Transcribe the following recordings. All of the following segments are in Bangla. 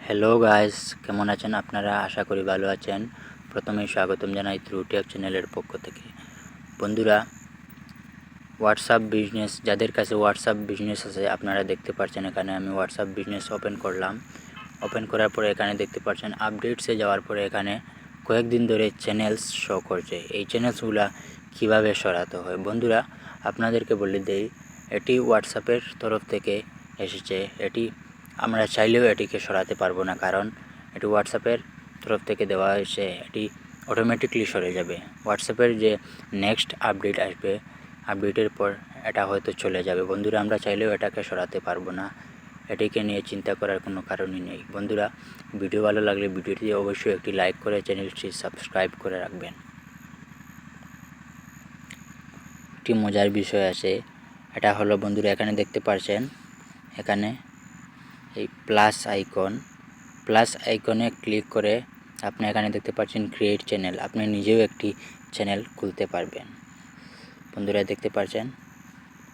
হ্যালো গাইস, কেমন আছেন আপনারা? আশা করি ভালো আছেন। প্রথমেই স্বাগতম জানাই ত্রুটিয়াব চ্যানেলের পক্ষ থেকে। বন্ধুরা, হোয়াটসঅ্যাপ বিজনেস, যাদের কাছে হোয়াটসঅ্যাপ বিজনেস আছে, আপনারা দেখতে পাচ্ছেন এখানে আমি হোয়াটসঅ্যাপ বিজনেস ওপেন করলাম। ওপেন করার পরে এখানে দেখতে পাচ্ছেন আপডেটসে যাওয়ার পরে এখানে কয়েকদিন ধরে চ্যানেলস শো করছে। এই চ্যানেলসগুলা কিভাবে সরাতে হয় বন্ধুরা, আপনাদেরকে বলে দেই, এটি হোয়াটসঅ্যাপের তরফ থেকে এসেছে। এটি আমরা চাইলেও এটিকে সরাতে পারবো না, কারণ এটি হোয়াটসঅ্যাপের তরফ থেকে দেওয়া হয়েছে। এটি অটোমেটিকলি সরে যাবে। হোয়াটসঅ্যাপের যে নেক্সট আপডেট আসবে, আপডেটের পর এটা হয়তো চলে যাবে। বন্ধুরা, আমরা চাইলেও এটাকে সরাতে পারবো না। এটিকে নিয়ে চিন্তা করার কোনো কারণই নেই। বন্ধুরা, ভিডিও ভালো লাগলে ভিডিওটি অবশ্যই একটি লাইক করে চ্যানেলটি সাবস্ক্রাইব করে রাখবেন। একটি মজার বিষয় আছে, এটা হলো বন্ধুরা, এখানে দেখতে পাচ্ছেন এখানে এই প্লাস আইকনে ক্লিক করে আপনি এখানে দেখতে পাচ্ছেন ক্রিয়েট চ্যানেল। আপনি নিজেও একটি চ্যানেল খুলতে পারবেন। বন্ধুরা, দেখতে পাচ্ছেন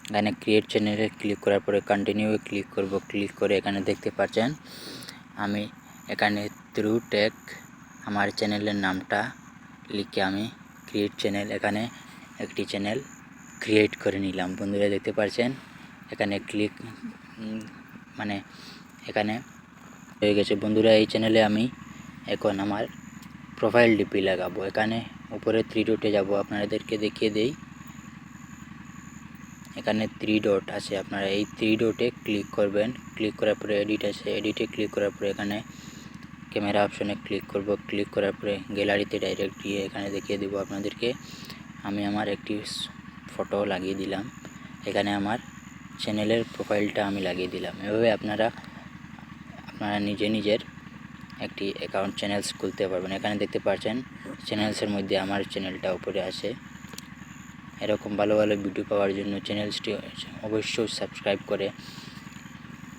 এখানে ক্রিয়েট চ্যানেলে ক্লিক করার পরে কন্টিনিউ ক্লিক করব। ক্লিক করে এখানে দেখতে পাচ্ছেন আমি এখানে ত্রুটেক আমার চ্যানেলের নামটা লিখে আমি ক্রিয়েট চ্যানেল, এখানে একটি চ্যানেল ক্রিয়েট করে নিলাম। বন্ধুরা, দেখতে পাচ্ছেন এখানে ক্লিক এখানে হয়ে গেছে। বন্ধুরা, এই চ্যানেলে আমি এখন আমার প্রোফাইল ডিপি লাগাবো। এখানে উপরে 3 ডটে যাব, আপনাদেরকে দেখিয়ে দেই। এখানে 3 ডট আছে, আপনারা এই 3 ডটে ক্লিক করবেন। ক্লিক করার পরে এডিট আছে, এডিটে ক্লিক করার পরে এখানে ক্যামেরা অপশনে ক্লিক করব। ক্লিক করার পরে গ্যালারিতে ডাইরেক্ট গিয়ে এখানে দেখিয়ে দেব আপনাদেরকে। আমি আমার একটি ফটো লাগিয়ে দিলাম, এখানে আমার চ্যানেলের প্রোফাইলটা আমি লাগিয়ে দিলাম। এভাবে আপনারা নিজের একটি অ্যাকাউন্ট চ্যানেলস খুলতে পারবেন। এখানে দেখতে পাচ্ছেন চ্যানেলসের মধ্যে আমার চ্যানেলটা উপরে আছে। এরকম ভালো ভালো ভিডিও পাওয়ার জন্য চ্যানেলটি অবশ্যই সাবস্ক্রাইব করে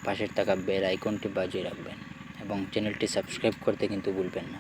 পাশের থাকা বেল আইকনটি বাজিয়ে রাখবেন এবং চ্যানেলটি সাবস্ক্রাইব করতে কিন্তু ভুলবেন না।